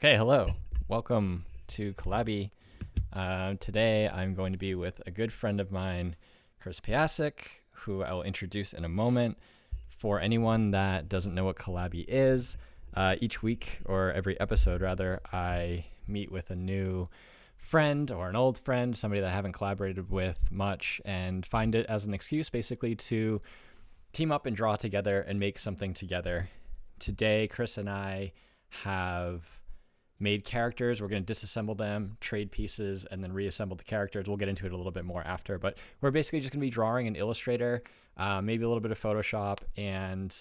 Okay, hello. Welcome to Collabie. Today I'm going to be with a good friend of mine, Chris Piascik, who I will introduce in a moment. For anyone that doesn't know what Collabie is, each week, or every episode rather, I meet with a new friend or an old friend, somebody that I haven't collaborated with much, and find it as an excuse basically to team up and draw together and make something together. Today, Chris and I have made characters. We're going to disassemble them, trade pieces, and then reassemble the characters. We'll get into it a little bit more after, but we're basically just going to be drawing in Illustrator, maybe a little bit of Photoshop, and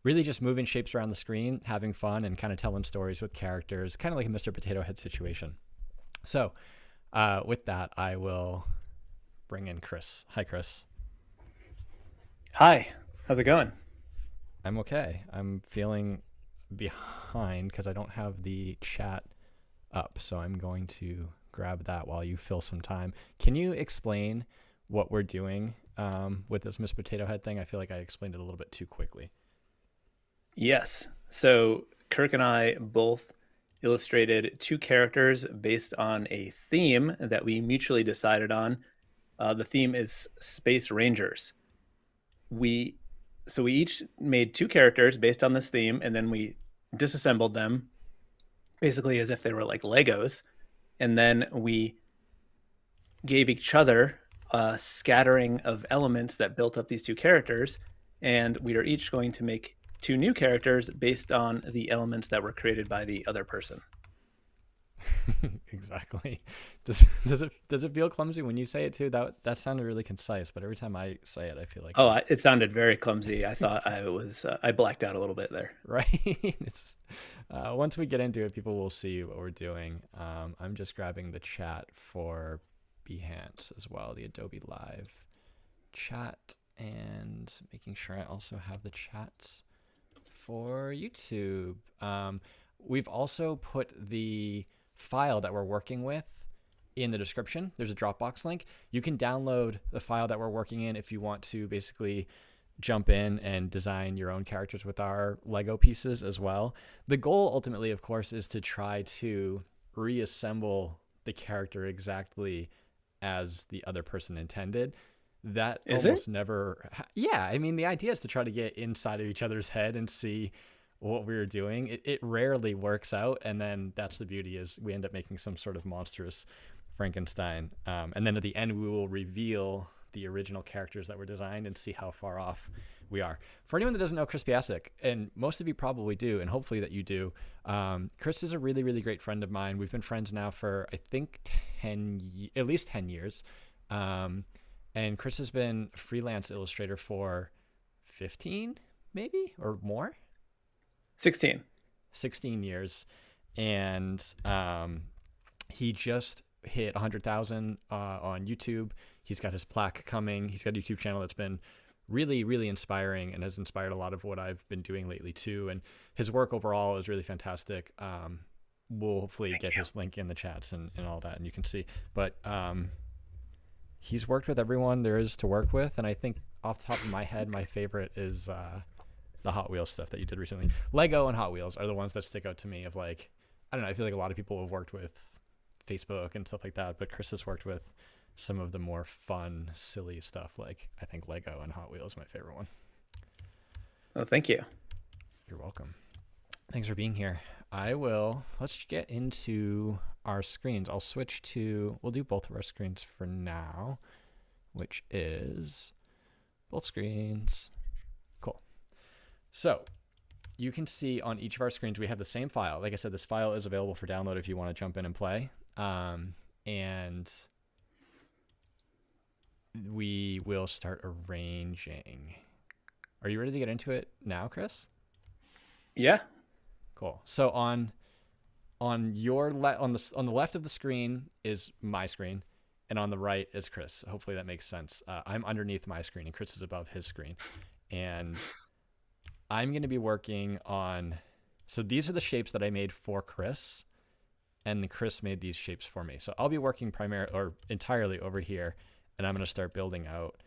really just moving shapes around the screen, having fun, and kind of telling stories with characters, kind of like a Mr. Potato Head situation. So with that, I will bring in Chris. Hi, Chris. Hi, how's it going? I'm okay. I'm feeling behind because I don't have the chat up, so I'm going to grab that while you fill some time. Can you explain what we're doing with this Miss Potato Head thing? I feel like I explained it a little bit too quickly. Yes. So Kirk and I both illustrated two characters based on a theme that we mutually decided on. The theme is Space Rangers. We each made two characters based on this theme, and then we disassembled them basically as if they were like Legos. And then we gave each other a scattering of elements that built up these two characters. And we are each going to make two new characters based on the elements that were created by the other person. Exactly. Does it feel clumsy when you say it too? That sounded really concise, but every time I say it, I feel like It sounded very clumsy. I thought I blacked out a little bit there. right. It's once we get into it, people will see what we're doing. I'm just grabbing the chat for Behance as well, the Adobe Live chat, and making sure I also have the chats for YouTube. We've also put the file that we're working with in the description. There's a Dropbox link. You can download the file that we're working in if you want to basically jump in and design your own characters with our Lego pieces as well. The goal ultimately, of course, is to try to reassemble the character exactly as the other person intended. That Is almost it? never yeah, I mean, the idea is to try to get inside of each other's head and see what we were doing. It rarely works out, and then that's the beauty, is we end up making some sort of monstrous Frankenstein, and then at the end we will reveal the original characters that were designed and see how far off we are. For anyone that doesn't know Chris Piascik, and most of you probably do, and hopefully that you do, Chris is a really, really great friend of mine. We've been friends now for I think at least 10 years, and Chris has been a freelance illustrator for 15 maybe or more. 16. 16 years, and he just hit 100,000 on YouTube. He's got his plaque coming. He's got a YouTube channel that's been really, really inspiring and has inspired a lot of what I've been doing lately too. And his work overall is really fantastic. We'll hopefully get his link in the chats and all that, and you can see. But he's worked with everyone there is to work with, and I think off the top of my head, my favorite is the Hot Wheels stuff that you did recently. Lego and Hot Wheels are the ones that stick out to me of like, I don't know, I feel like a lot of people have worked with Facebook and stuff like that, but Chris has worked with some of the more fun, silly stuff. Like, I think Lego and Hot Wheels is my favorite one. Oh, thank you. You're welcome. Thanks for being here. Let's get into our screens. We'll do both of our screens for now, which is both screens. Cool. So you can see on each of our screens, we have the same file. Like I said, this file is available for download if you want to jump in and play. And we will start arranging. Are you ready to get into it now, Chris? Yeah. Cool. So on the left of the screen is my screen, and on the right is Chris. Hopefully that makes sense. I'm underneath my screen, and Chris is above his screen. And I'm going to be working on, so these are the shapes that I made for Chris, and Chris made these shapes for me. So I'll be working entirely over here, and I'm going to start building out,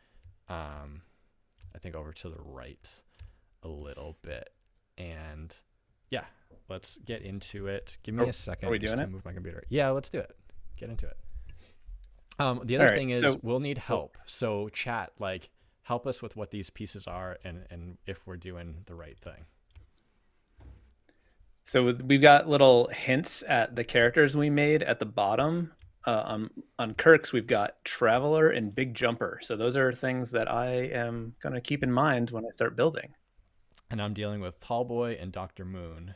I think over to the right a little bit. And yeah, let's get into it. Give me a Are second we just doing to it? move my computer. Yeah, let's do it. Get into it. The All other right. thing is So, we'll need oh, help. So chat, like, help us with what these pieces are and if we're doing the right thing. so we've got little hints at the characters we made at the bottom. On Kirk's, we've got Traveler and Big Jumper. So those are things that I am going to keep in mind when I start building. And I'm dealing with Tallboy and Dr. Moon.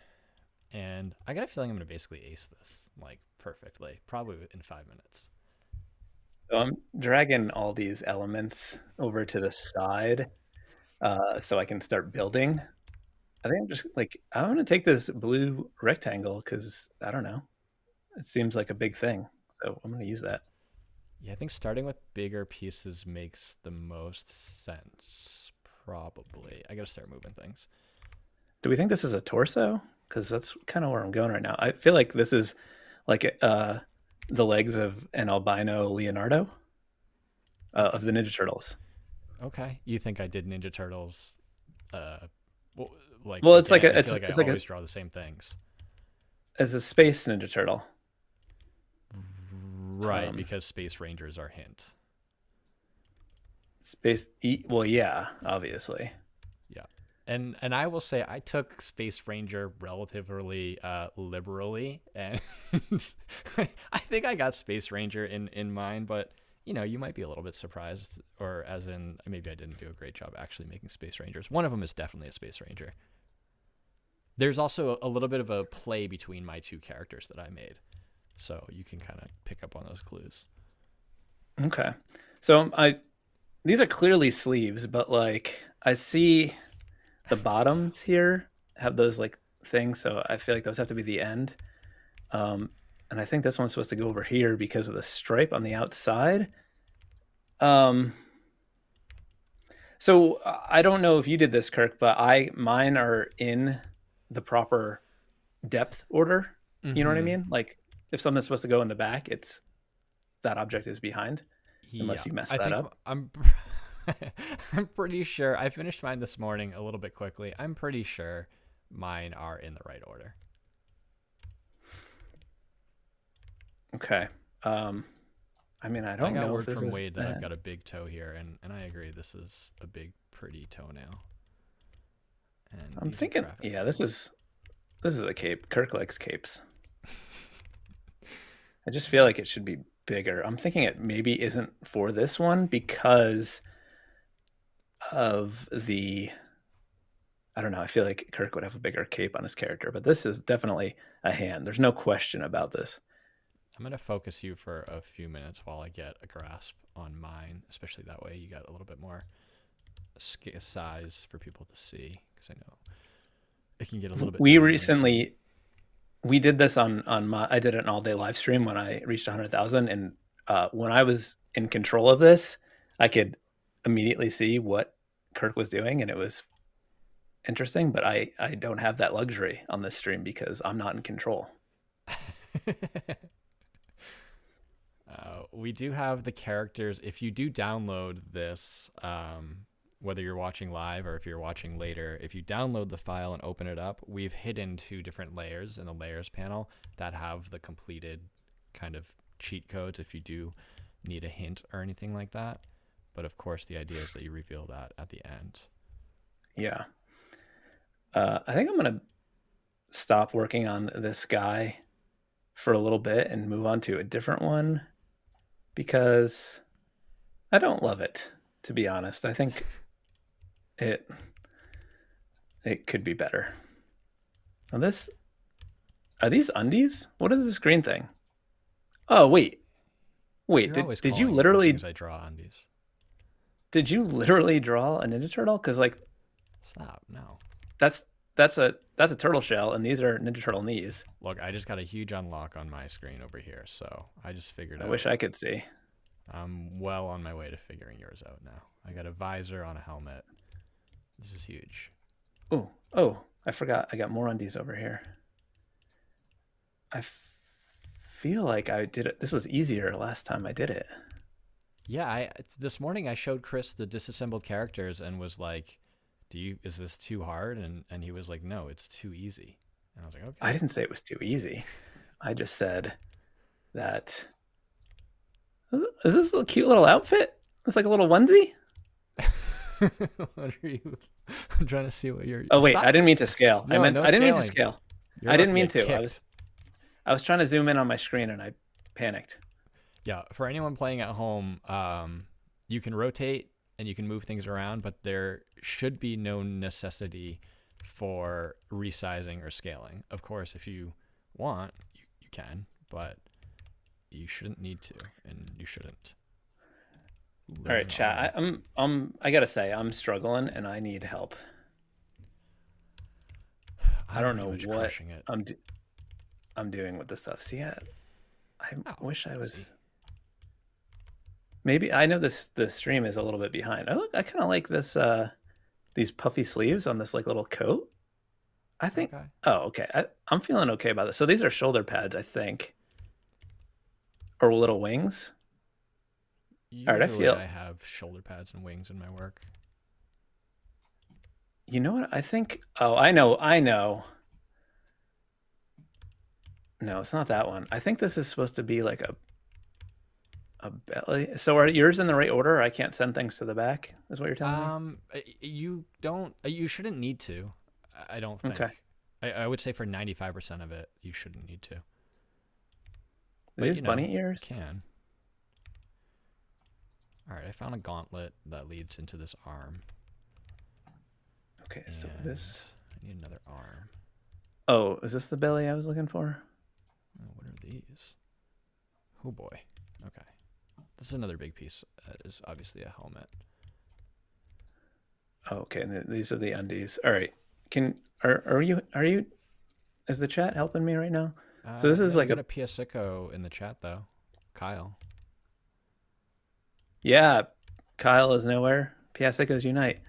And I got a feeling I'm going to basically ace this, like, perfectly, probably in 5 minutes. So I'm dragging all these elements over to the side so I can start building. I think I'm just like, I want to take this blue rectangle because I don't know. It seems like a big thing. So I'm going to use that. Yeah, I think starting with bigger pieces makes the most sense, probably. I got to start moving things. Do we think this is a torso? Because that's kind of where I'm going right now. I feel like this is like the legs of an albino Leonardo of the Ninja Turtles. Okay. You think I did Ninja Turtles well, like Well, it's like again, a I feel like I it's like always draw the same things. as a space Ninja Turtle. Right, Um, because Space Rangers are hint. well, yeah, obviously. Yeah. And I will say I took Space Ranger relatively liberally, and I think I got Space Ranger in mind, but you know, you might be a little bit surprised, or as in maybe I didn't do a great job actually making Space Rangers. One of them is definitely a Space Ranger. There's also a little bit of a play between my two characters that I made, so you can kind of pick up on those clues. Okay. So I these are clearly sleeves, but like I see the Me too. bottoms here have those like things, so I feel like those have to be the end. Um, and I think this one's supposed to go over here because of the stripe on the outside. Um, so I don't know if you did this, Kirk, but mine are in the proper depth order. You know what I Mm-hmm. mean? Like if something's supposed to go in the back, it's that object is behind, Yeah, unless you mess I that think up. I'm I'm pretty sure I finished mine this morning a little bit quickly. I'm pretty sure mine are in the right order. Okay. Um, I mean, I I don't got know if word this from is Wade that I've bad. got a big toe here, and I agree. This is a big, pretty toenail. And I'm these are thinking, traffic yeah, lights. this is a cape. Kirk likes capes. I just feel like it should be bigger. I'm thinking it maybe isn't for this one because of the I don't know. I feel like Kirk would have a bigger cape on his character, but this is definitely a hand. There's no question about this. I'm gonna focus you for a few minutes while I get a grasp on mine, especially that way you got a little bit more size for people to see, because I know it can get a little bit We time consuming. recently we did this on my I did an all day live stream when I reached 100,000, and when I was in control of this, I could immediately see what Kirk was doing, and it was interesting. But I don't have that luxury on this stream because I'm not in control. We do have the characters. If you do download this, whether you're watching live or if you're watching later, if you download the file and open it up, we've hidden two different layers in the layers panel that have the completed kind of cheat codes if you do need a hint or anything like that. But of course, the idea is that you reveal that at the end. Yeah, I think I'm gonna stop working on this guy for a little bit and move on to a different one because I don't love it, to be honest. I think it it could be better. Now this are these undies? What is this green thing? Oh wait, You're always did you calling the literally things I draw on these. draw a Ninja Turtle? Because like Stop. No. that's that's a turtle shell, and these are Ninja Turtle knees. Look, I just got a huge unlock on my screen over here, so I just figured I out. wish I could see. I'm well on my way to figuring yours out now. I got a visor on a helmet. This is huge. Oh, I forgot. I got more undies over here. Feel like I did it. This was easier last time I did it. Yeah, I this morning I showed Chris the disassembled characters and was like, "Do you is this too hard?" And he was like, "No, it's too easy." And I was like, okay. I didn't say it was too easy. I just said that. Is this a cute little outfit? It's like a little onesie. What are you? I'm trying to see what you're. Oh wait, Stop. I didn't mean to scale. No, no I didn't mean to scaling. scale. You're I about didn't mean get to. kicked. I was trying to zoom in on my screen and I panicked. Yeah, for anyone playing at home, you can rotate and you can move things around, but there should be no necessity for resizing or scaling. Of course, if you want, you can, but you shouldn't need to, and you shouldn't. All right, chat. I gotta say, I'm struggling and I need help. I don't know what I'm doing with this stuff. See, I wish I was. Maybe I know the stream is a little bit behind. I kind of like this these puffy sleeves on this like little coat. I think. Okay. Oh, okay. I'm feeling okay about this. So these are shoulder pads, I think, or little wings. Usually, I have shoulder pads and wings in my work. You know what? I think. Oh, I know. No, it's not that one. I think this is supposed to be like a belly. So are yours in the right order? I can't send things to the back. Is what you're telling me? You don't. You shouldn't need to. I don't think. Okay. I would say for 95% of it, you shouldn't need to. These bunny ears can. All right, I found a gauntlet that leads into this arm. Okay, so this. I need another arm. Oh, is this the belly I was looking for? Oh, what are these? Oh boy. Okay. This is another big piece. That is obviously a helmet. Oh, okay, and these are the undies. All right. Are you? Is the chat helping me right now? So this is like a Piascik in the chat though, Kyle. Yeah, Kyle is nowhere. Piascik unite.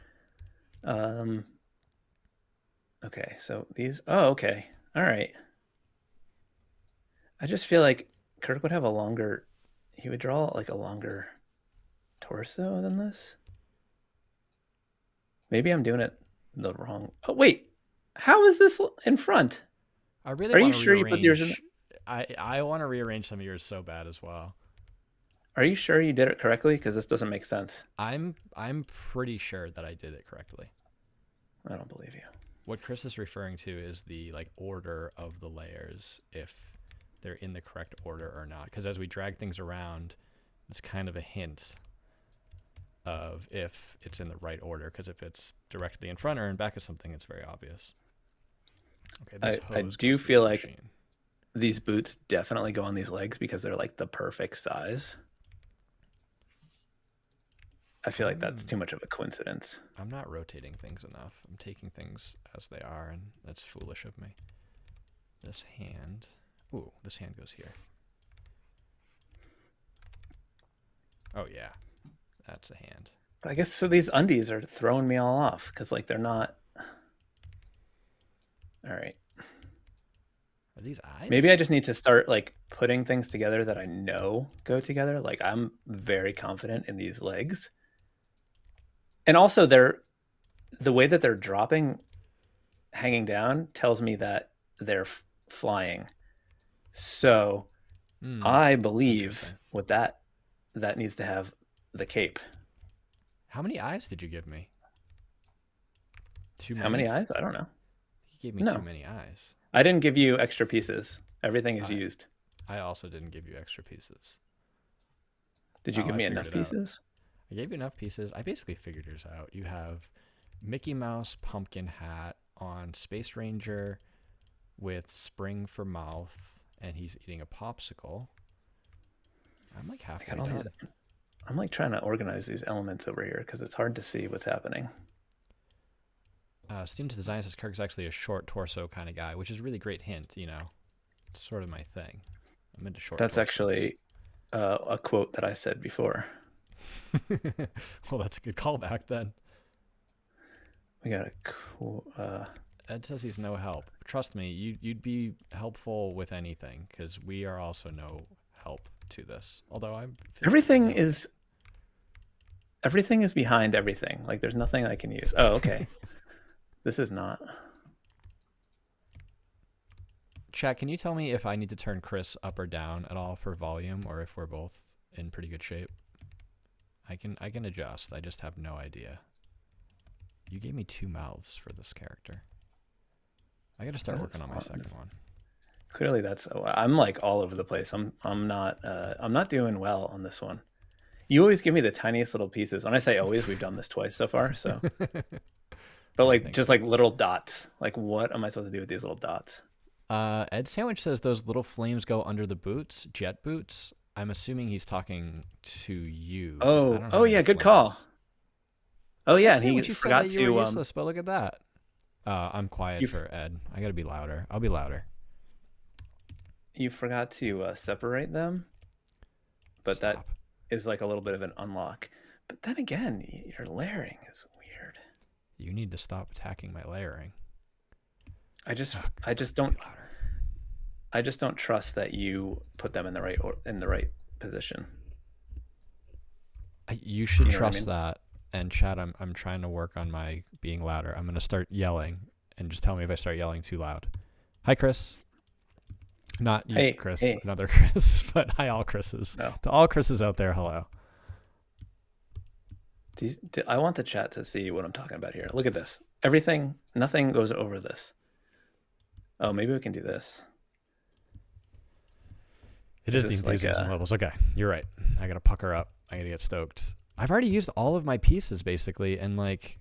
Okay, so these. Oh, okay. All right. I just feel like Kirk would have a longer. He would draw like a longer torso than this. Maybe I'm doing it the wrong. Oh wait, how is this in front? I really. Are you sure you put yours in? I want to rearrange some of yours so bad as well. Are you sure you did it correctly? Because this doesn't make sense. I'm pretty sure that I did it correctly. I don't believe you. What Chris is referring to is the like order of the layers, if they're in the correct order or not. Because as we drag things around, it's kind of a hint of if it's in the right order. Because if it's directly in front or in back of something, it's very obvious. Okay, I do feel like these boots definitely go on these legs because they're like the perfect size. I feel like that's too much of a coincidence. I'm not rotating things enough. I'm taking things as they are, and that's foolish of me. This hand. Ooh, this hand goes here. Oh, yeah. That's a hand. But I guess so these undies are throwing me all off because, like, they're not. All right. Are these eyes? Maybe I just need to start, like, putting things together that I know go together. Like, I'm very confident in these legs. And also, the way that they're dropping, hanging down, tells me that they're flying. So I believe with that needs to have the cape. How many eyes did you give me? Too many? How many eyes? I don't know. You gave me too many eyes. I didn't give you extra pieces. Everything is used. I also didn't give you extra pieces. Did you give me enough pieces? I gave you enough pieces. I basically figured yours out. You have Mickey Mouse pumpkin hat on Space Ranger with spring for mouth, and he's eating a popsicle. I'm like halfway done. I'm like trying to organize these elements over here because it's hard to see what's happening. Student Design says Kirk's actually a short torso kind of guy, which is a really great hint, you know. It's sort of my thing. I'm into short torsos. That's actually a quote that I said before. Well, that's a good callback then. We got a cool. Ed says he's no help. Trust me, you'd be helpful with anything because we are also no help to this. Although everything is behind everything. Like there's nothing I can use. Oh, okay. This is not. Chat, can you tell me if I need to turn Chris up or down at all for volume, or if we're both in pretty good shape? I can adjust. I just have no idea. You gave me 2 mouths for this character. I got to start working on my second one. Clearly, I'm like all over the place. I'm not doing well on this one. You always give me the tiniest little pieces. When I say always, we've done this twice so far. So, but like just like little dots. Like, what am I supposed to do with these little dots? Ed Sandwich says those little flames go under the boots, jet boots. I'm assuming he's talking to you. Oh yeah, good call. Oh yeah, and he forgot that you were useless, but look at that. I'm quiet for Ed. I gotta be louder. I'll be louder. You forgot to separate them, but that is like a little bit of an unlock. But then again, your layering is weird. You need to stop attacking my layering. I just don't trust that you put them in the right position. You should trust that. And chat, I'm trying to work on my being louder. I'm gonna start yelling, and just tell me if I start yelling too loud. Hi, Chris. Not you, Chris. Hey. Another Chris, but hi, all Chris's. No. To all Chris's out there, hello. I want the chat to see what I'm talking about here. Look at this. Nothing goes over this. Oh, maybe we can do this. It is the enthusiasm levels. Okay, you're right. I gotta pucker up. I gotta get stoked. I've already used all of my pieces basically, and like,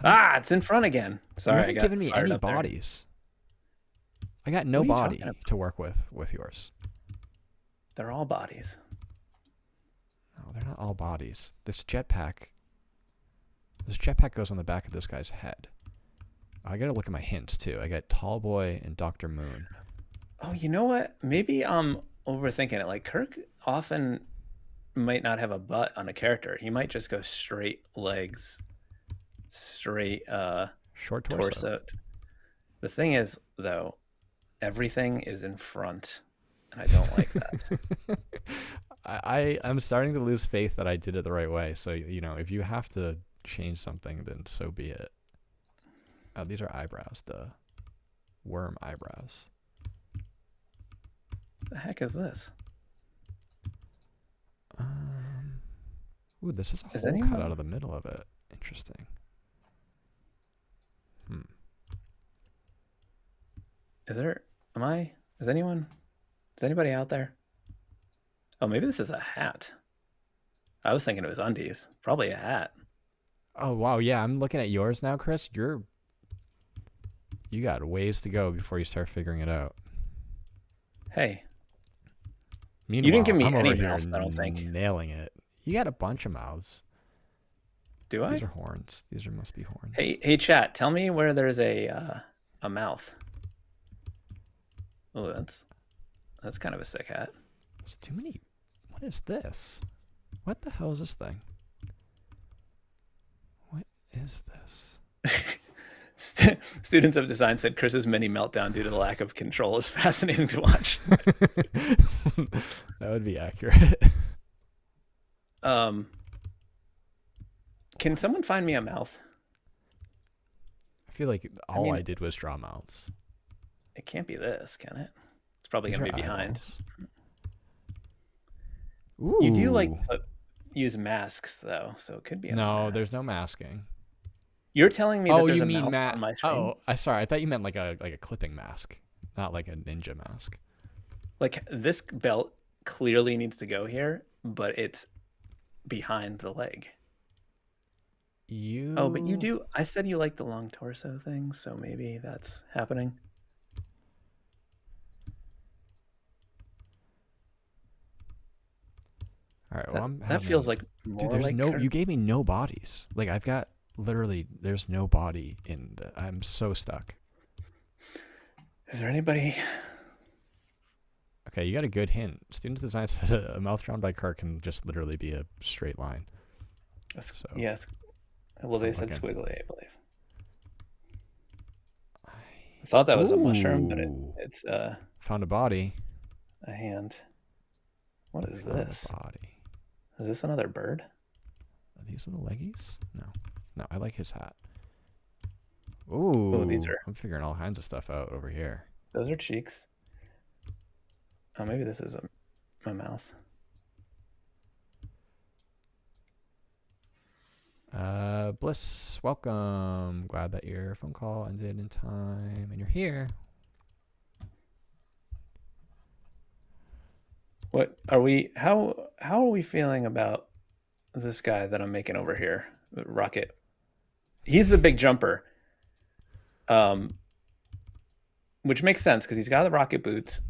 it's in front again. Sorry, you haven't given me any bodies. I got no body to work with yours. They're all bodies. No, they're not all bodies. This jetpack goes on the back of this guy's head. I gotta look at my hints too. I got Tall Boy and Dr. Moon. Oh, you know what? Maybe I'm overthinking it. Like, Kirk often might not have a butt on a character. He might just go straight legs, straight short torso. The thing is, though, everything is in front, and I don't like that. I'm starting to lose faith that I did it the right way. So, if you have to change something, then so be it. Oh, these are eyebrows, duh. Worm eyebrows. The heck is this? Ooh, this is a hole cut out of the middle of it. Interesting. Is anybody out there? Oh, maybe this is a hat. I was thinking it was undies. Probably a hat. Oh, wow. Yeah, I'm looking at yours now, Chris. You got ways to go before you start figuring it out. Hey. Meanwhile, you didn't give me any mouths, I don't think. Nailing it. You got a bunch of mouths. Do I? These are horns. These must be horns. Hey, chat. Tell me where there's a mouth. Oh, that's kind of a sick hat. There's too many. What is this? What the hell is this thing? What is this? Students of design said Chris's mini meltdown due to the lack of control is fascinating to watch. That would be accurate. Can someone find me a mouth? I feel like all I did was draw mouths. It can't be this, can it? It's probably going to be behind. Ooh. You do like use masks though, so it could be. No, there's no masking. You're telling me that there's a mouth on my screen? Oh, sorry. I thought you meant like a clipping mask, not like a ninja mask. Like, this belt clearly needs to go here, but it's behind the leg. Oh, but you do. I said you like the long torso thing, so maybe that's happening. All right. Well, that feels like more. Dude, like you gave me no bodies. Like, I've got literally, there's no body in the. I'm so stuck. Is there anybody? Okay, you got a good hint. Students design said a mouth drawn by Kirk can just literally be a straight line. So, yes. Well, they said squiggly, I believe. I thought that was a mushroom, but it's found a body. A hand. What is this? Body. Is this another bird? Are these little leggies? No, I like his hat. Oh, these Ooh, are I'm figuring all kinds of stuff out over here. those are cheeks. Oh, maybe this is my mouth. Bliss, welcome. Glad that your phone call ended in time and you're here. What are we? How are we feeling about this guy that I'm making over here? Rocket. He's the big jumper. Which makes sense because he's got the rocket boots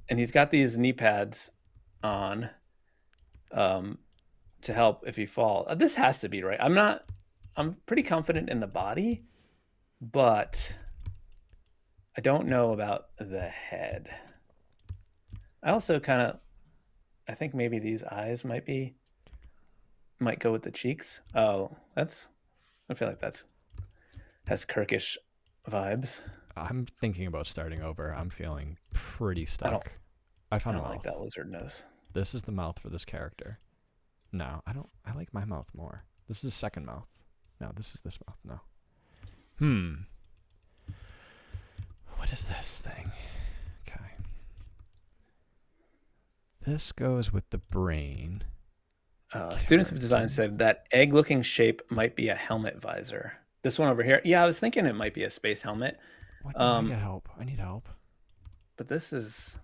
and he's got these knee pads on to help if you fall. This has to be right. I'm pretty confident in the body, but I don't know about the head. I also I think maybe these eyes might go with the cheeks. Oh, I feel like has Kirkish vibes. I'm thinking about starting over. I'm feeling pretty stuck. I found a don't mouth. like that lizard nose. This is the mouth for this character. No, I don't. I like my mouth more. This is the second mouth. No, this is this mouth. No. What is this thing? Okay. This goes with the brain. Students of design said that egg-looking shape might be a helmet visor. This one over here. Yeah, I was thinking it might be a space helmet. What? I get help. I need help. But this looks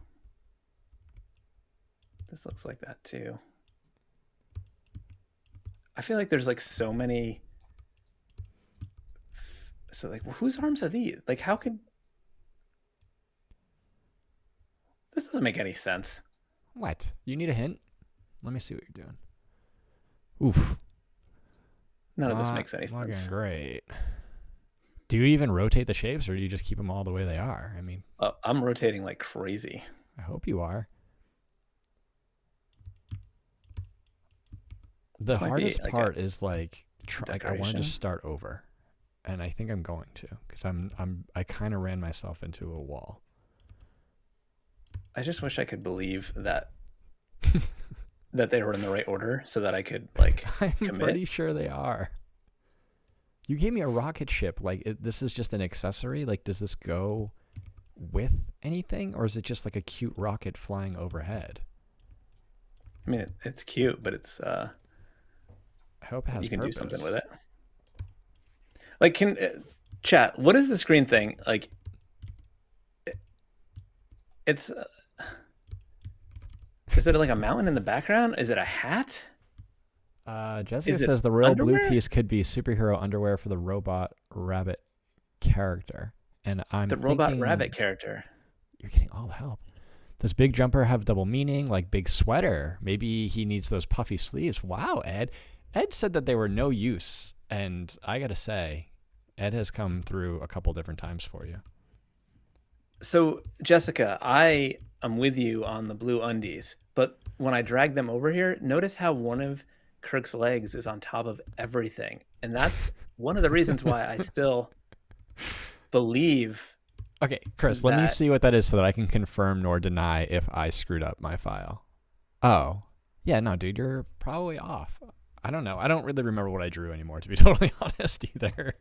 like that too. I feel like there's like so many. So like, well, whose arms are these? Like, how could this doesn't make any sense? What? You need a hint? Let me see what you're doing. Oof. None of this makes any sense. Looking great. Do you even rotate the shapes, or do you just keep them all the way they are? I mean, I'm rotating like crazy. I hope you are. The hardest part is like I want to just start over, and I think I'm going to because I kind of ran myself into a wall. I just wish I could believe that that they were in the right order so that I could like I'm commit. pretty sure they are. You gave me a rocket ship. Like this is just an accessory. Like, does this go with anything, or is it just like a cute rocket flying overhead? I mean, it's cute, but it's. I hope it has. You can purpose. do something with it. Like, chat? What is this green thing? Like, it's. Is it like a mountain in the background? Is it a hat? Jessica says the real underwear? blue piece could be superhero underwear for the robot rabbit character. And I'm the robot rabbit character. You're getting all the help. Does big jumper have double meaning, like big sweater? Maybe he needs those puffy sleeves. Wow, Ed. Ed said that they were no use. And I got to say, Ed has come through a couple different times for you. So, Jessica, I am with you on the blue undies. But when I drag them over here, notice how one of Kirk's legs is on top of everything. And that's one of the reasons why I still believe. Okay, Chris, let me see what that is so that I can confirm nor deny if I screwed up my file. Oh, yeah, no, dude, you're probably off. I don't know. I don't really remember what I drew anymore, to be totally honest, either.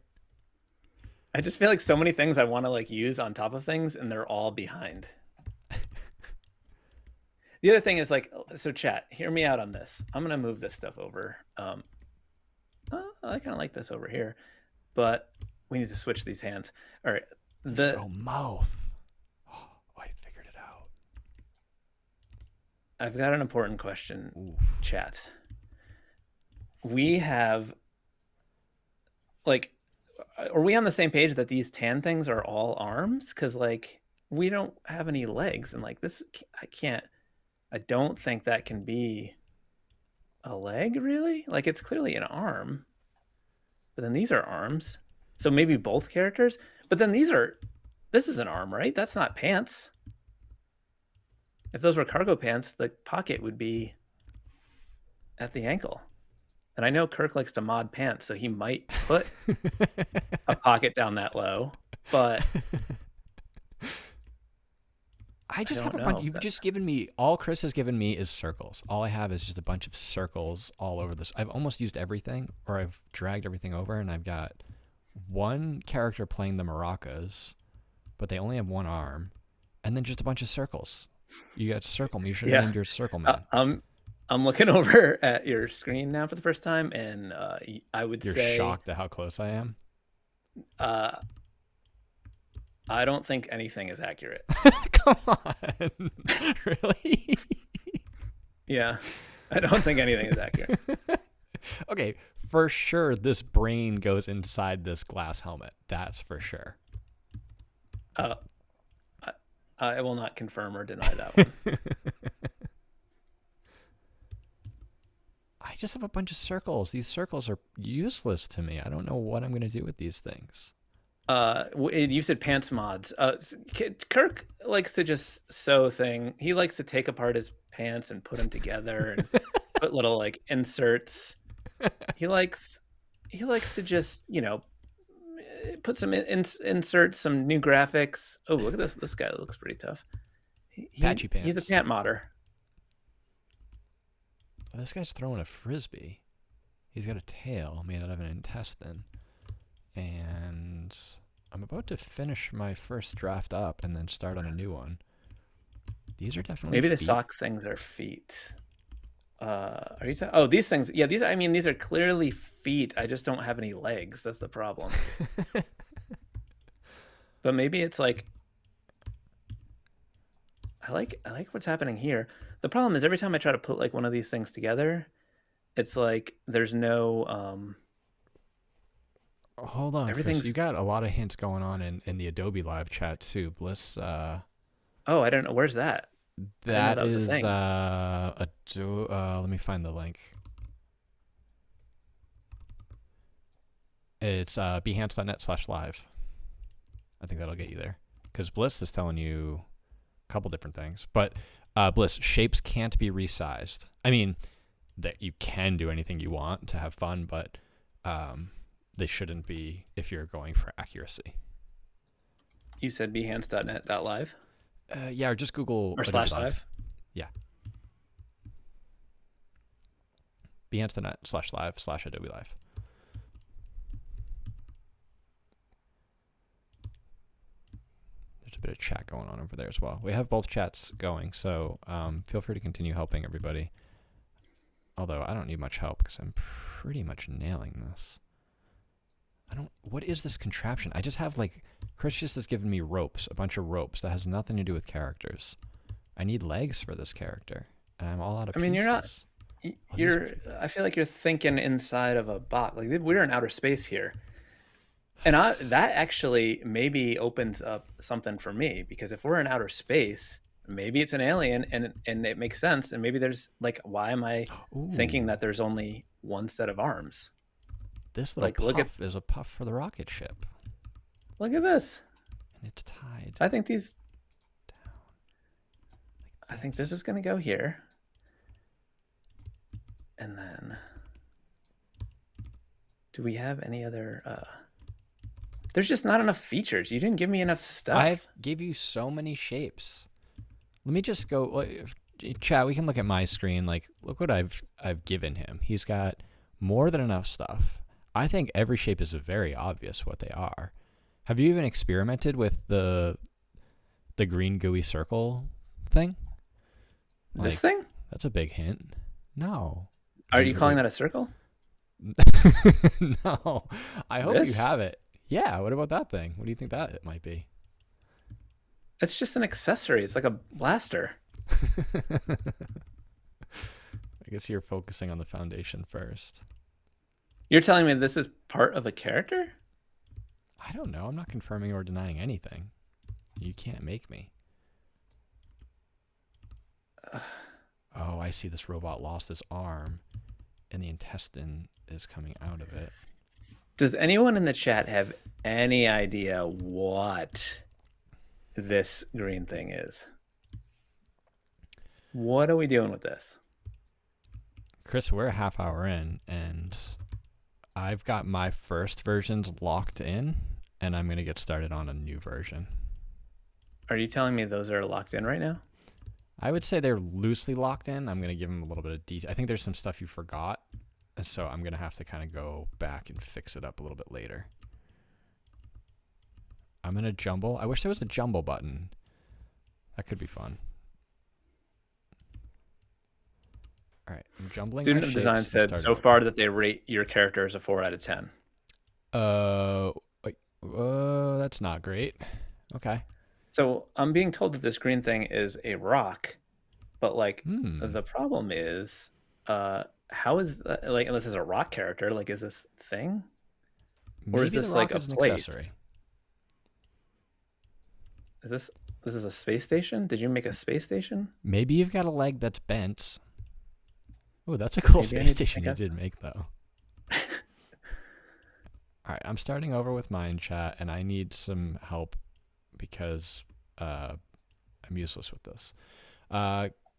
I just feel like so many things I want to like use on top of things, and they're all behind. The other thing is like, so chat, hear me out on this. I'm going to move this stuff over. I kind of like this over here, but we need to switch these hands. All right. Mouth. Oh, I figured it out. I've got an important question, chat. We have, like, are we on the same page that these tan things are all arms? Because, like, we don't have any legs. And, like, this, I don't think that can be a leg, really. Like, it's clearly an arm. But then these are arms. So maybe both characters. But then this is an arm, right? That's not pants. If those were cargo pants, the pocket would be at the ankle. And I know Kirk likes to mod pants, so he might put a pocket down that low. But I just have a bunch. You've just given me, all Chris has given me is circles. All I have is just a bunch of circles all over this. I've almost used everything, or I've dragged everything over, and I've got one character playing the maracas, but they only have one arm, and then just a bunch of circles. You got circle. You should have Yeah. named your circle Uh, man. I'm looking over at your screen now for the first time, and I would You're say shocked at how close I am. uh, I don't think anything is accurate. Come on, really? Yeah, I don't think anything is accurate. Okay, for sure, this brain goes inside this glass helmet. That's for sure. Uh, I will not confirm or deny that one. I just have a bunch of circles. These circles are useless to me. I don't know what I'm going to do with these things. You said pants mods. Kirk likes to just sew thing. He likes to take apart his pants and put them together and put little like inserts. He likes to just, put some inserts, some new graphics. Oh, look at this. This guy looks pretty tough. Patchy pants. He's a pant modder. Oh, this guy's throwing a frisbee. He's got a tail made out of an intestine. And I'm about to finish my first draft up and then start on a new one. These are definitely Maybe feet. the sock things are feet. Are you? Oh, these things. Yeah, these. I mean, these are clearly feet. I just don't have any legs. That's the problem. But maybe it's like. I like what's happening here. The problem is every time I try to put like one of these things together, it's like there's no. Hold on, everything's. Chris, you got a lot of hints going on in the Adobe Live chat too. Bliss. Oh, I don't know. Where's that? That was a is thing. let me find the link. It's behance.net/live. I think that'll get you there. Because Bliss is telling you a couple different things. But Bliss, shapes can't be resized. I mean, that you can do anything you want to have fun, but they shouldn't be if you're going for accuracy. You said behance.net.live? Yeah, or just Google or Adobe /live. Yeah. behance.net/live/Adobe Live. There's a bit of chat going on over there as well. We have both chats going, so feel free to continue helping everybody. Although I don't need much help because I'm pretty much nailing this. What is this contraption? I just have like, Chris just has given me ropes, a bunch of ropes that has nothing to do with characters. I need legs for this character, and I'm all out of pieces. I mean, you're not. I feel like you're thinking inside of a box. Like we're in outer space here, and that actually maybe opens up something for me, because if we're in outer space, maybe it's an alien, and it makes sense. And maybe there's like, why am I thinking that there's only one set of arms? This little puff is a puff for the rocket ship. Look at this. And it's tied. I think these. Down. I think this is going to go here. And then. Do we have any other. There's just not enough features. You didn't give me enough stuff. I gave you so many shapes. Let me just go. Chat, we can look at my screen. Like, look what I've given him. He's got more than enough stuff. I think every shape is very obvious what they are. Have you even experimented with the green gooey circle thing? This thing? That's a big hint. No. Are you calling that a circle? No. I hope you have it. Yeah, what about that thing? What do you think that it might be? It's just an accessory. It's like a blaster. I guess you're focusing on the foundation first. You're telling me this is part of a character? I don't know. I'm not confirming or denying anything. You can't make me. Oh, I see. This robot lost his arm, and the intestine is coming out of it. Does anyone in the chat have any idea what this green thing is? What are we doing with this? Chris, we're a half hour in, and I've got my first versions locked in, and I'm going to get started on a new version. Are you telling me those are locked in right now? I would say they're loosely locked in. I'm going to give them a little bit of detail. I think there's some stuff you forgot, so I'm going to have to kind of go back and fix it up a little bit later. I'm going to jumble. I wish there was a jumble button. That could be fun. All right, I'm jumbling Student my of Design shapes and said so over. far that they rate your character as a 4 out of 10. Wait, that's not great. Okay. So I'm being told that this green thing is a rock, but like the problem is, how is that, like, this is a rock character, like, is this thing? Or is Maybe this the like rock a is an place? accessory. Is this is a space station? Did you make a space station? Maybe you've got a leg that's bent. Oh, that's a cool Maybe I space need to station check you out- did make, though. All right, I'm starting over with mine, chat, and I need some help because I'm useless with this.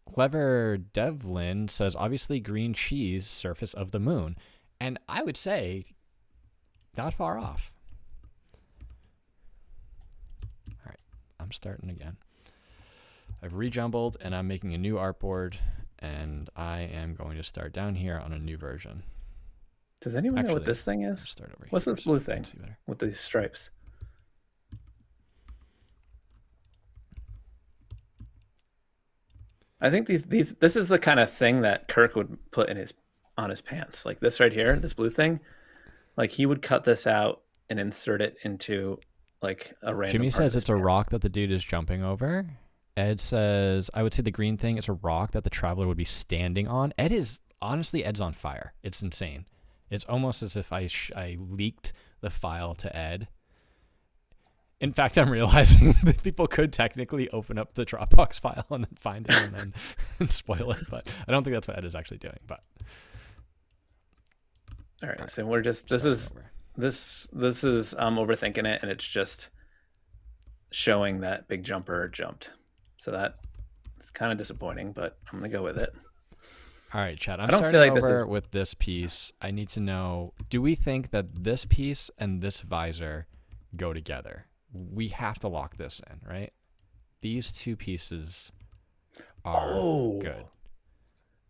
Clever Devlin says, obviously green cheese, surface of the moon. And I would say, not far off. All right, I'm starting again. I've rejumbled, and I'm making a new artboard, and I am going to start down here on a new version. Does anyone know what this thing is? Start over What's here this so blue I can thing see better. with these stripes? I think this is the kind of thing that Kirk would put in on his pants. Like this right here, this blue thing. Like he would cut this out and insert it into like a random Jimmy part says of his it's a pants. rock that the dude is jumping over. Ed says, I would say the green thing is a rock that the traveler would be standing on. Ed's on fire. It's insane. It's almost as if I leaked the file to Ed. In fact, I'm realizing that people could technically open up the Dropbox file and then find it and then spoil it, but I don't think that's what Ed is actually doing. But all right, so we're just this is I'm overthinking it, and it's just showing that big jumper jumped. So that it's kind of disappointing, but I'm gonna go with it. All right, Chad. I don't feel like this is with this piece. I need to know: do we think that this piece and this visor go together? We have to lock this in, right? These two pieces are good.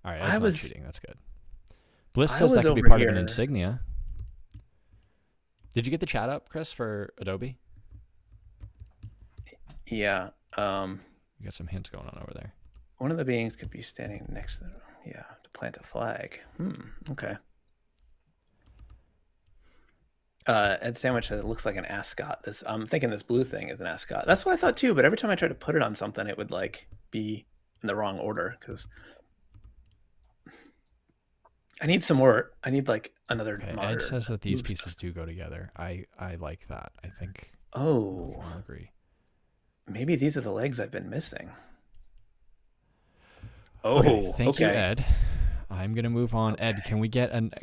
All right, that's not cheating. That's good. Bliss says that could be part of an insignia. Did you get the chat up, Chris, for Adobe? Yeah. You got some hints going on over there. One of the beings could be standing next to to plant a flag. Okay. Ed Sandwich said it looks like an ascot. I'm thinking this blue thing is an ascot. That's what I thought too, but every time I tried to put it on something, it would like be in the wrong order because I need some more. I need like another monitor. Ed says that these pieces do go together. I like that. I think. Oh. I agree. Maybe these are the legs I've been missing. Okay, thank you, Ed. I'm gonna move on. Okay. Ed,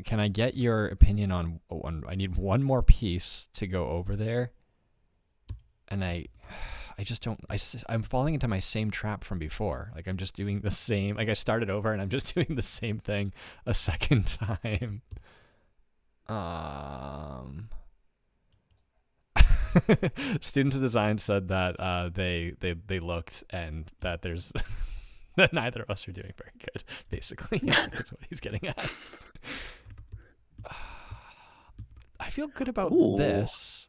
can I get your opinion on one? I need one more piece to go over there, and I just don't. I'm falling into my same trap from before. Like I'm just doing the same. Like I started over and I'm just doing the same thing a second time. Students of Design said that they looked and that there's. That neither of us are doing very good, basically. That's what he's getting at. I feel good about this.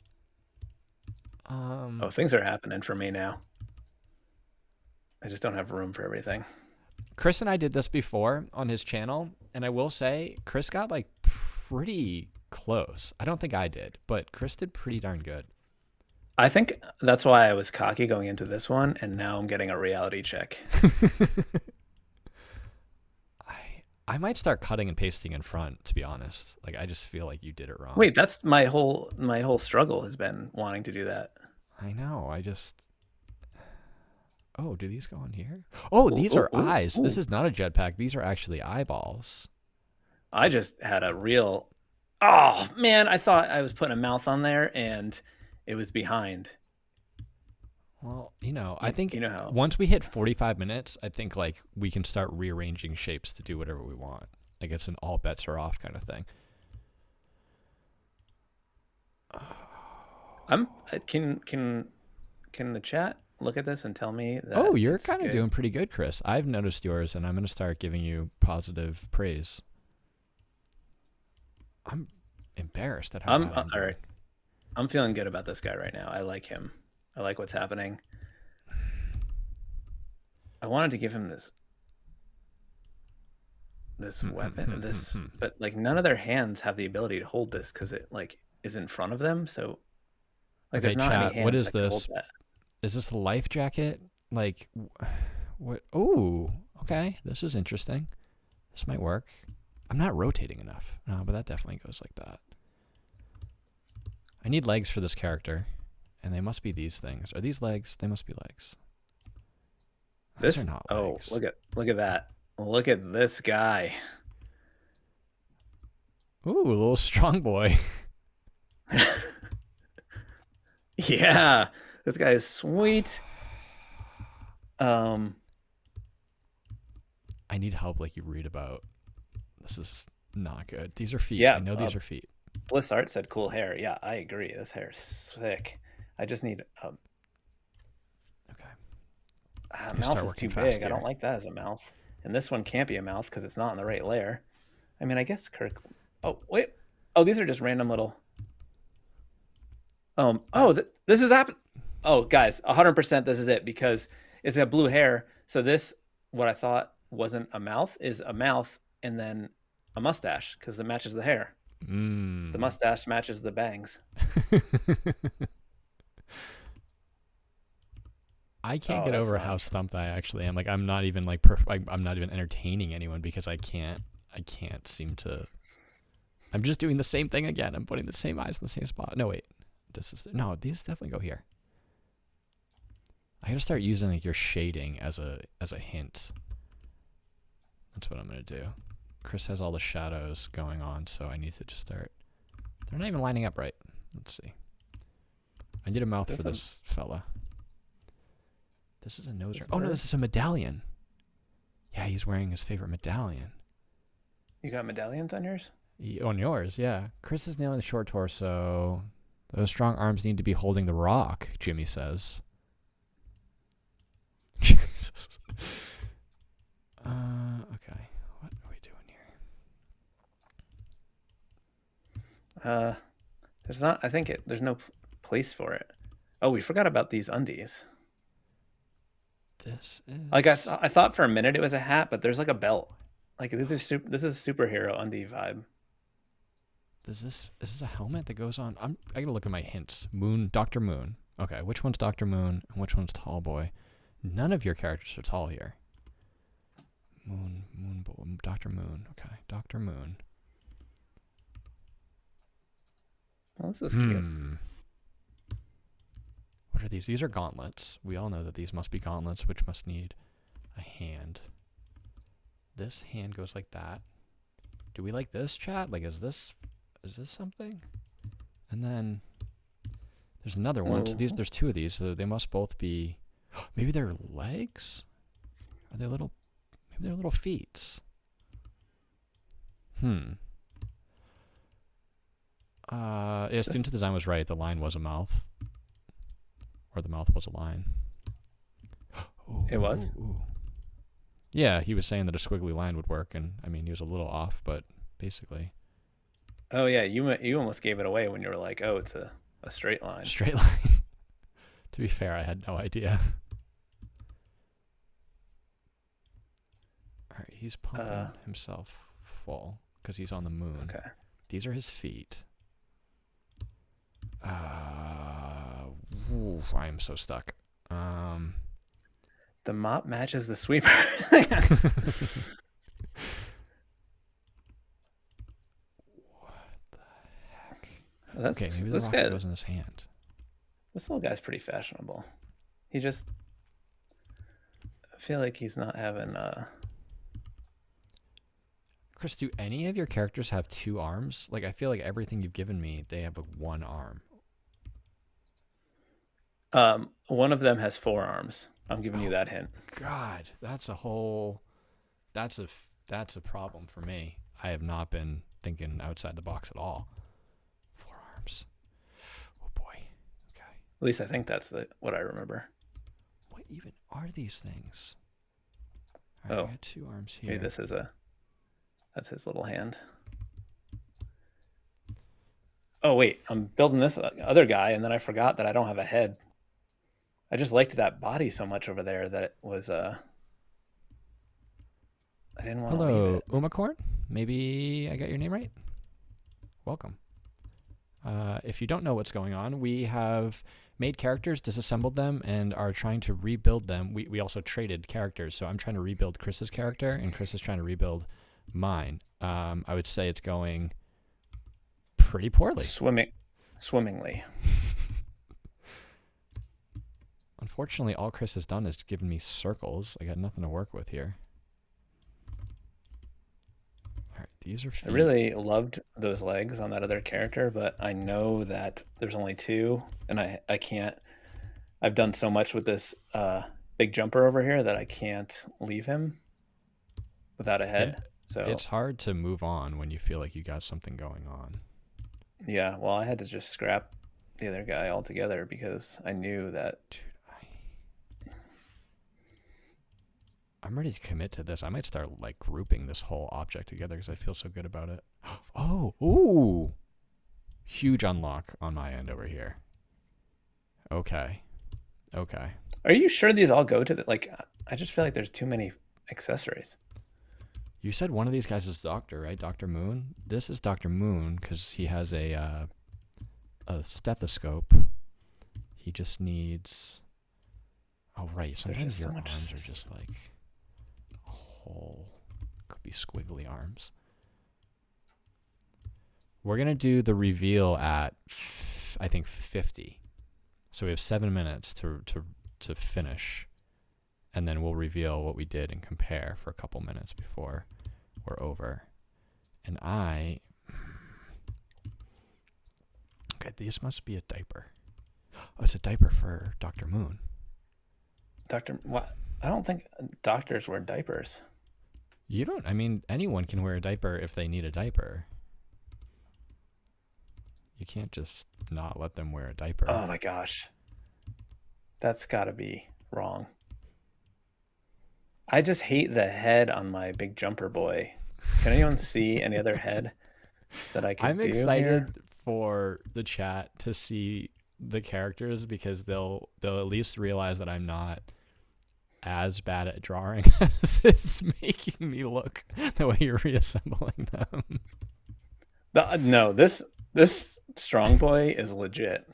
Things are happening for me now. I just don't have room for everything. Chris and I did this before on his channel, and I will say Chris got like pretty close. I don't think I did, but Chris did pretty darn good. I think that's why I was cocky going into this one, and now I'm getting a reality check. I might start cutting and pasting in front, to be honest. Like I just feel like you did it wrong. Wait, that's my whole struggle has been wanting to do that. I know. Oh, do these go on here? Oh, these are eyes. This is not a jetpack. These are actually eyeballs. I just had a real. Oh man, I thought I was putting a mouth on there and. It was behind. Well, I think once we hit 45 minutes, I think like we can start rearranging shapes to do whatever we want. Like it's an all bets are off kind of thing. Can the chat look at this and tell me that? Oh, you're kind of doing pretty good, Chris. I've noticed yours, and I'm going to start giving you positive praise. I'm embarrassed at how bad I'm all right. I'm feeling good about this guy right now. I like him. I like what's happening. I wanted to give him this weapon, but like none of their hands have the ability to hold this because it like is in front of them. So like Okay, there's not any chat. hands What is that can hold this? that. Is this the life jacket? Like, what? Oh, okay. This is interesting. This might work. I'm not rotating enough. No, but that definitely goes like that. I need legs for this character, and they must be these things. Are these legs? They must be legs. These are not legs. Look at that. Look at this guy. Ooh, a little strong boy. Yeah, this guy is sweet. I need help like you read about. This is not good. These are feet. Yeah, I know these are feet. Bliss Art said cool hair. Yeah, I agree. This hair is sick. I just need mouth is too big. I don't like that as a mouth. And this one can't be a mouth because it's not in the right layer. I mean, I guess Kirk. Oh wait. Oh, these are just random little. This is happening. Oh, guys, 100% this is it because it's got blue hair. So this, what I thought wasn't a mouth, is a mouth and then a mustache because it matches the hair. The mustache matches the bangs. I can't get over how stumped I actually am. Like I'm not even like I'm not even entertaining anyone because I can't seem to. I'm just doing the same thing again. I'm putting the same eyes in the same spot. No, wait. These definitely go here. I gotta start using like your shading as a hint. That's what I'm gonna do. Chris has all the shadows going on, so I need to just start. They're not even lining up right. Let's see. I need a mouth for this fella. This is a nose ring. Oh no, this is a medallion. Yeah, he's wearing his favorite medallion. You got medallions on yours? On yours, yeah. Chris is nailing the short torso. Those strong arms need to be holding the rock, Jimmy says. Jesus. Okay. What are we doing here? There's no place for it. Oh, we forgot about these undies. This is like I thought for a minute it was a hat, but there's like a belt. Like this is superhero undie vibe. Is this a helmet that goes on? I gotta look at my hints. Dr. Moon. Okay, which one's Dr. Moon and which one's Tall Boy? None of your characters are tall here. Dr. Moon. Okay, Dr. Moon. Oh, this is cute. What are these? These are gauntlets. We all know that these must be gauntlets, which must need a hand. This hand goes like that. Do we like this, chat? Like, is this something? And then there's another one. So there's two of these, so they must both be. Maybe they're legs. Are they little? Maybe they're little feet. Yeah, student design was right. The line was a mouth. Or the mouth was a line. It was? Ooh. Yeah, he was saying that a squiggly line would work, and I mean, he was a little off, but basically. Oh, yeah, you almost gave it away when you were like, oh, it's a straight line. Straight line. To be fair, I had no idea. All right, he's pumping himself full because he's on the moon. Okay. These are his feet. I am so stuck. The mop matches the sweeper. What the heck? Okay, maybe the rocket goes in his hand. This little guy's pretty fashionable. I feel like he's not having Chris, do any of your characters have two arms? Like, I feel like everything you've given me, they have one arm. One of them has 4 arms. I'm giving you that hint. God, that's a problem for me. I have not been thinking outside the box at all. 4 arms. Oh boy. Okay. At least I think that's what I remember. What even are these things? I got 2 arms here. Maybe that's his little hand. Oh wait, I'm building this other guy, and then I forgot that I don't have a head. I just liked that body so much over there that it was I didn't want to leave Hello, it. Umacorn. Maybe I got your name right. Welcome. If you don't know what's going on, we have made characters, disassembled them, and are trying to rebuild them. We also traded characters, so I'm trying to rebuild Chris's character, and Chris is trying to rebuild mine. I would say it's going pretty poorly. Swimmingly. Unfortunately, all Chris has done is given me circles. I got nothing to work with here. All right, these are feet. I really loved those legs on that other character, but I know that there's only two, and I can't. I've done so much with this big jumper over here that I can't leave him without a head. So it's hard to move on when you feel like you got something going on. yeah, well, I had to just scrap the other guy altogether because I knew that. Dude, I'm ready to commit to this. I might start like grouping this whole object together because I feel so good about it. Oh, ooh. Huge unlock on my end over here. Okay. Okay. Are you sure these all go to the, like, I just feel like there's too many accessories. You said one of these guys is Doctor, right? Dr. Moon? This is Dr. Moon because he has a stethoscope. He just needs... Oh, right. Sometimes your arms are just like a whole... Could be squiggly arms. We're going to do the reveal at, I think, 50. So we have 7 minutes to finish. And then we'll reveal what we did and compare for a couple minutes before we're over. And okay, this must be a diaper. Oh, it's a diaper for Dr. Moon. What? I don't think doctors wear diapers. You don't? I mean, anyone can wear a diaper if they need a diaper. You can't just not let them wear a diaper. Oh my gosh. That's gotta be wrong. I just hate the head on my big jumper boy. Can anyone see any other head that I can do? I'm excited here? for the chat to see the characters because they'll at least realize that I'm not as bad at drawing as it's making me look the way you're reassembling them. No, this strong boy is legit.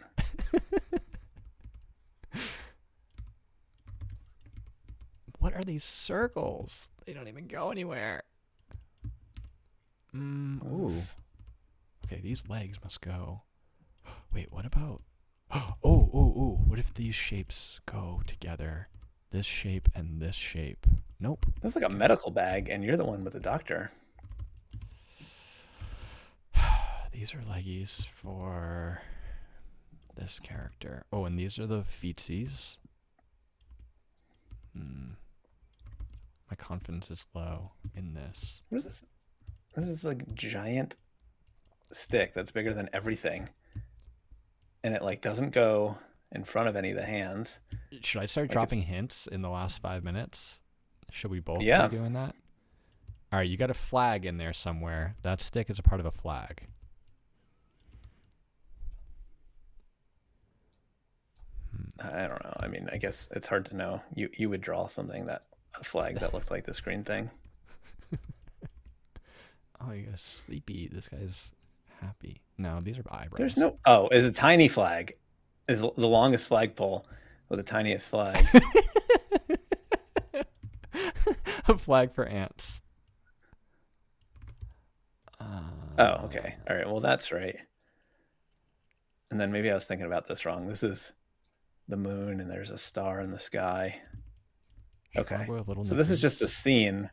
What are these circles? They don't even go anywhere. Ooh. Okay, these legs must go. Wait, what about... Oh. What if these shapes go together? This shape and this shape. Nope. This is like a medical bag, and you're the one with the doctor. These are leggies for this character. Oh, and these are the feetsies. My confidence is low in this. What is this? What is this like giant stick that's bigger than everything? And it like doesn't go in front of any of the hands. Should I start like dropping hints in the last 5 minutes? Should we both be Yeah. doing that? All right, you got a flag in there somewhere. That stick is a part of a flag. I don't know. I mean, I guess it's hard to know. You would draw something a flag that looked like the screen thing. Oh, you got a sleepy. This guy's happy. No, these are eyebrows. There's no. Oh, is a tiny flag. Is the longest flagpole with the tiniest flag. A flag for ants. Oh, okay. All right. Well, that's right. And then maybe I was thinking about this wrong. This is the moon, and there's a star in the sky. Okay. So this is just the scene.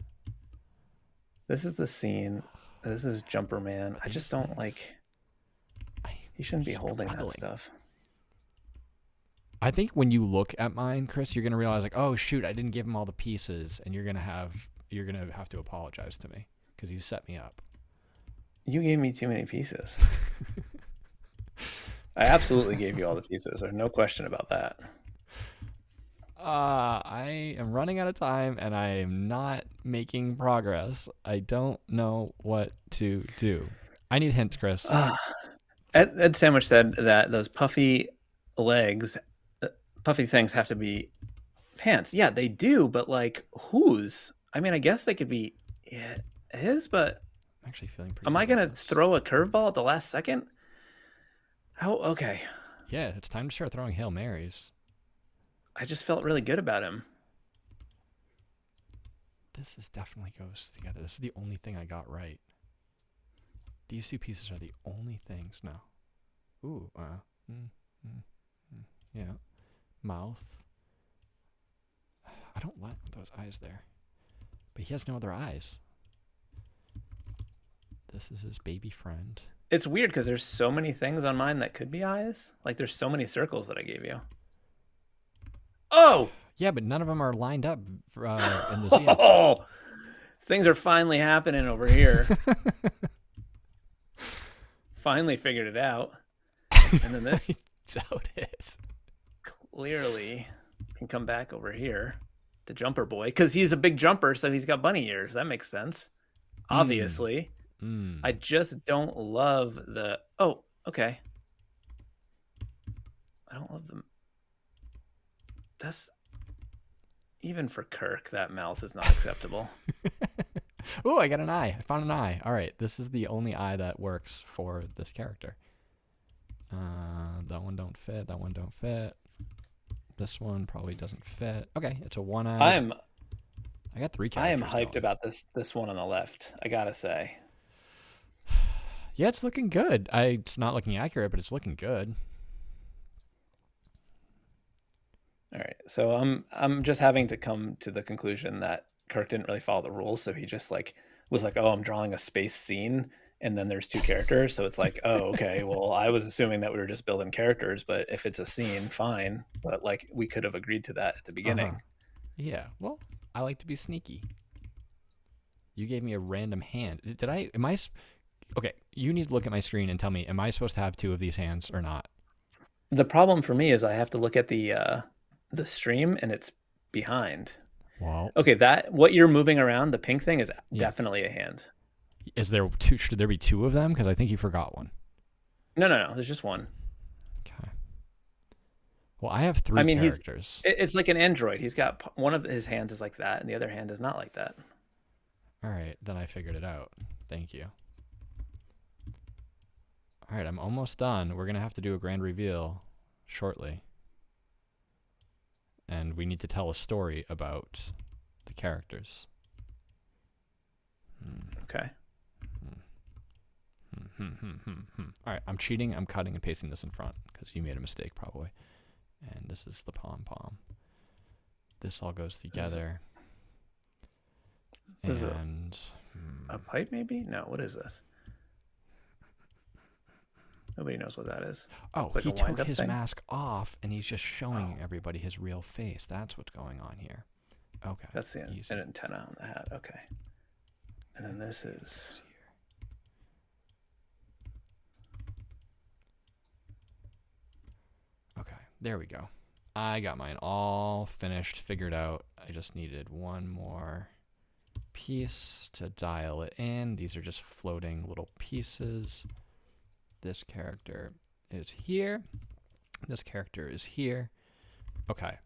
This is the scene. This is Jumper Man. I just don't like... He shouldn't be holding that stuff. I think when you look at mine, Chris, you're gonna realize like, oh shoot, I didn't give him all the pieces, and you're gonna have to apologize to me because you set me up. You gave me too many pieces. I absolutely gave you all the pieces. There's no question about that. I am running out of time and I am not making progress. I don't know what to do. I need hints, Chris. Ed Sandwich said that those puffy legs, puffy things have to be pants. Yeah, they do, but like whose? I mean, I guess they could be his, but I'm actually feeling pretty am good I about gonna this. throw a curveball at the last second? How? Okay. Yeah, it's time to start throwing Hail Marys. I just felt really good about him. This is definitely goes together. This is the only thing I got right. These two pieces are the only things. No. Ooh. Mm, mm, yeah. Mouth. I don't like those eyes there. But he has no other eyes. This is his baby friend. It's weird because there's so many things on mine that could be eyes. Like there's so many circles that I gave you. Oh! Yeah, but none of them are lined up in the Z. Oh! Things are finally happening over here. Finally figured it out. And then this doubt it. Clearly can come back over here. The jumper boy. Because he's a big jumper, so he's got bunny ears. That makes sense. Obviously. I just don't love the... Oh, okay. I don't love them. That's... Even for Kirk, that mouth is not acceptable. Oh, I got an eye. I found an eye. All right, this is the only eye that works for this character. That one don't fit. That one don't fit. This one probably doesn't fit. Okay, it's a one eye. I got 3 characters. I am hyped about this one on the left, I gotta say. Yeah, it's looking good. It's not looking accurate, but it's looking good. All right, so I'm just having to come to the conclusion that Kirk didn't really follow the rules, so he just like was like, oh, I'm drawing a space scene, and then there's 2 characters, so it's like, oh, okay, well, I was assuming that we were just building characters, but if it's a scene, fine. But like we could have agreed to that at the beginning. Yeah, well, I like to be sneaky. You gave me a random hand. Okay, you need to look at my screen and tell me, am I supposed to have 2 of these hands or not? The problem for me is I have to look at the stream and it's behind. Well, okay, what you're moving around, the pink thing is definitely a hand. Is there 2? Should there be 2 of them? Because I think you forgot one. No. There's just one. Okay. Well, I have 3 characters. It's like an android. He's got one of his hands is like that, and the other hand is not like that. All right, then I figured it out. Thank you. All right, I'm almost done. We're going to have to do a grand reveal shortly. And we need to tell a story about the characters. Okay. All right, I'm cheating. I'm cutting and pasting this in front because you made a mistake probably. And this is the pom-pom. This all goes together. Is it a pipe maybe? No, what is this? Nobody knows what that is. Oh, like he took his mask off and he's just showing everybody his real face. That's what's going on here. Okay. That's an antenna on the hat. Okay. And then this is... Okay, there we go. I got mine all finished, figured out. I just needed one more piece to dial it in. These are just floating little pieces. This character is here. This character is here. Okay.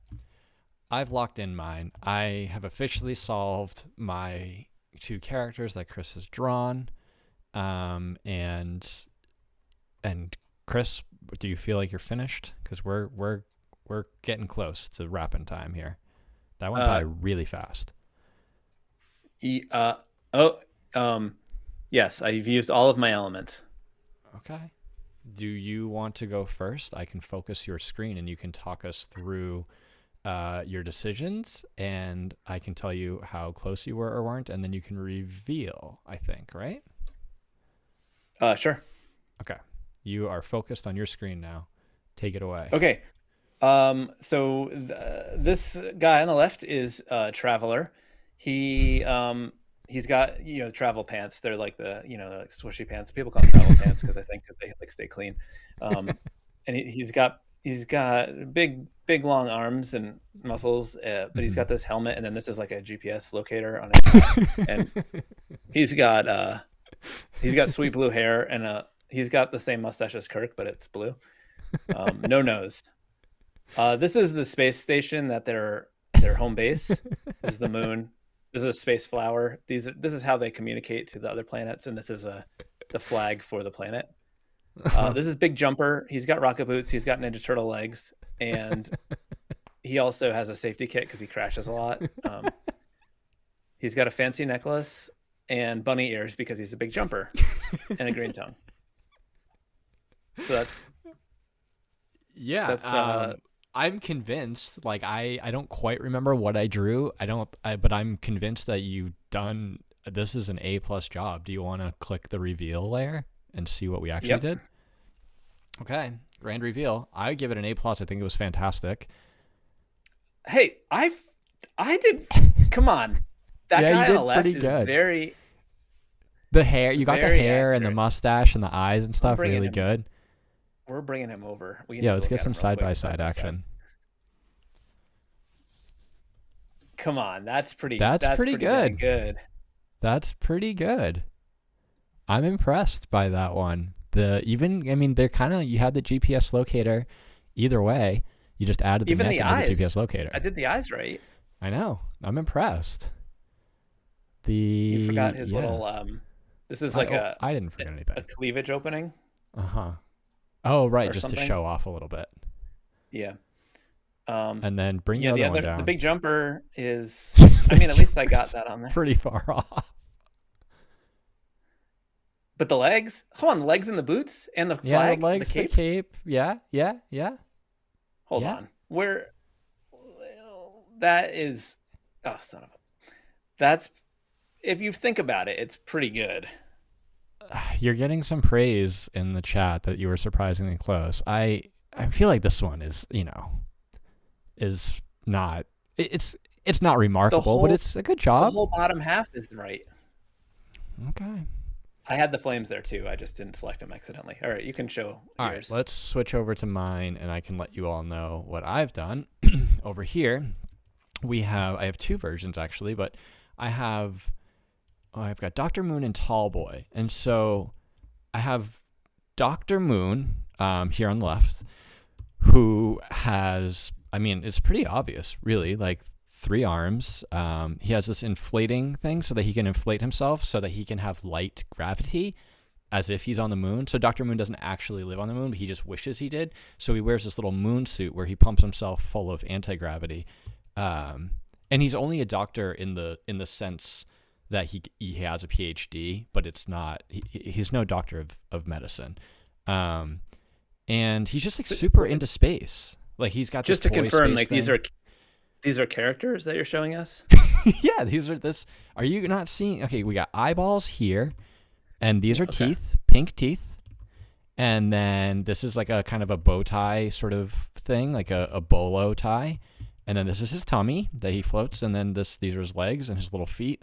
I've locked in mine. I have officially solved my 2 characters that Chris has drawn. And Chris, do you feel like you're finished? Because we're getting close to wrapping time here. That went by really fast. Yes, I've used all of my elements. Okay. Do you want to go first? I can focus your screen and you can talk us through your decisions, and I can tell you how close you were or weren't, and then you can reveal, I think, right? Sure. Okay. You are focused on your screen now. Take it away. Okay. So this guy on the left is Traveler. He's got, travel pants. They're like the, like swishy pants. People call them travel pants because I think that they like stay clean. And he's got big long arms and muscles, but he's got this helmet, and then this is like a GPS locator on his head. And he's got sweet blue hair and He's got the same mustache as Kirk, but it's blue. No nose. This is the space station that their home base. This is the moon. This is a space flower. This is how they communicate to the other planets, and this is the flag for the planet. This is Big Jumper. He's got rocket boots. He's got Ninja Turtle legs, and he also has a safety kit because he crashes a lot. He's got a fancy necklace and bunny ears because he's a big jumper and a green tongue. So that's I'm convinced. Like I don't quite remember what I drew. But I'm convinced that you've done. This is an A+ job. Do you want to click the reveal layer and see what we actually did? Okay, grand reveal. I give it an A+. I think it was fantastic. Hey, I did. Come on, that guy on the left is very. The hair, you got the hair accurate. And the mustache and the eyes and stuff really good. We're bringing him over. Let's get some side-by-side action. Come on, that's pretty good. Good. That's pretty good. I'm impressed by that one. They're kind of, you had the GPS locator. Either way, you just added the neck into the GPS locator. I did the eyes right. I know. I'm impressed. You forgot his little. This is like I didn't forget anything. A cleavage opening. Oh, right, just something. To show off a little bit. Yeah. And then bring the other one down. The big jumper is. I mean, at least I got that on there. Pretty far off. But the legs, hold on, the legs and the boots and the flag, the legs, the cape. Yeah. Hold on, that is, oh son of a, that's, if you think about it, it's pretty good. You're getting some praise in the chat that you were surprisingly close. I feel like this one is not, it's not remarkable, but it's a good job. The whole bottom half is right. Okay. I had the flames there too. I just didn't select them accidentally. All right, you can show all yours. Right, let's switch over to mine, and I can let you all know what I've done. Over here, I have two versions actually, but I've got Dr. Moon and Tall Boy. And so I have Dr. Moon here on the left, who has, it's pretty obvious, really, like 3 arms. He has this inflating thing so that he can inflate himself so that he can have light gravity as if he's on the moon. So Dr. Moon doesn't actually live on the moon, but he just wishes he did. So he wears this little moon suit where he pumps himself full of anti-gravity. And he's only a doctor in the sense that he has a PhD, but it's not, he's no doctor of medicine. And he's just like super into space. Like he's got just this to confirm, like thing. These are characters that you're showing us? Yeah, these are this. Are you not seeing? Okay, we got eyeballs here, and these are teeth, pink teeth. And then this is like a kind of a bow tie sort of thing, like a bolo tie. And then this is his tummy that he floats, and then these are his legs and his little feet.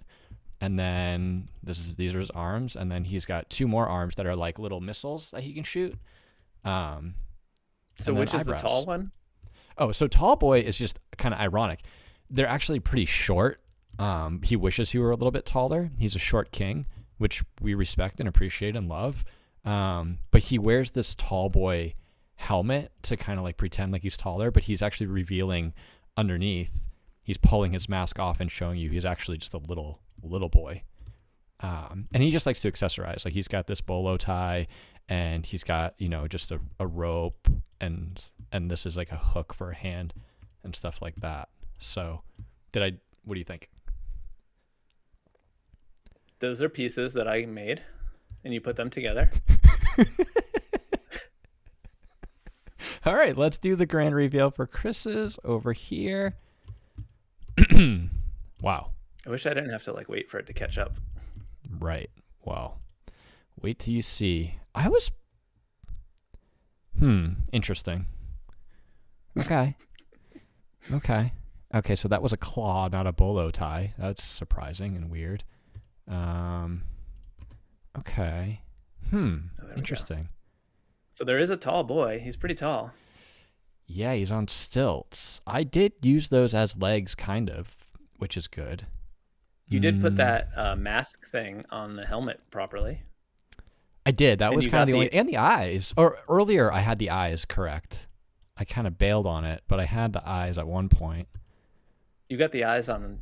And then these are his arms, and then he's got 2 more arms that are like little missiles that he can shoot. So which is the tall one? Oh, so Tall Boy is just kind of ironic. They're actually pretty short. He wishes he were a little bit taller. He's a short king, which we respect and appreciate and love. But he wears this Tall Boy helmet to kind of like pretend like he's taller, but he's actually revealing underneath. He's pulling his mask off and showing you he's actually just a little boy. And he just likes to accessorize. Like he's got this bolo tie, and he's got, just a rope, and this is like a hook for a hand and stuff like that. So what do you think? Those are pieces that I made, and you put them together. All right, let's do the grand reveal for Chris's over here. Wow. I wish I didn't have to wait for it to catch up. Right. Well, wait till you see. Interesting. Okay. Okay, so that was a claw, not a bolo tie. That's surprising and weird. Okay. Interesting. So there is a tall boy. He's pretty tall. Yeah, he's on stilts. I did use those as legs, kind of, which is good. You did put that mask thing on the helmet properly. I did. That And was you kind of got the only, and the eyes. Or earlier, I had the eyes correct. I kind of bailed on it, but I had the eyes at one point. You got the eyes on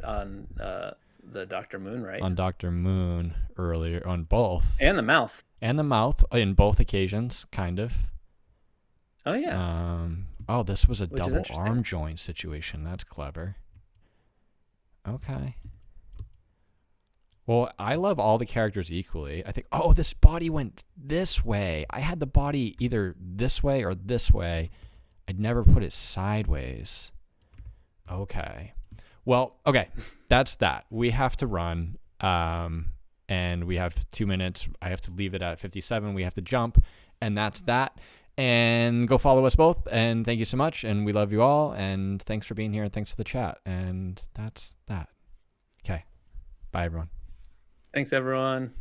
the Dr. Moon, right? On Dr. Moon earlier, on both. And the mouth. And the mouth in both occasions, kind of. Oh, yeah. Oh, this was a Which is double interesting. arm joint situation. That's clever. Okay. Well, I love all the characters equally. I think, oh, this body went this way. I had the body either this way or this way. I'd never put it sideways. Okay. Well, okay. That's that. We have to run. And we have 2 minutes. I have to leave it at 57. We have to jump. And that's that. And go follow us both. And thank you so much. And we love you all. And thanks for being here. And thanks for the chat. And that's that. Okay. Bye, everyone. Thanks, everyone.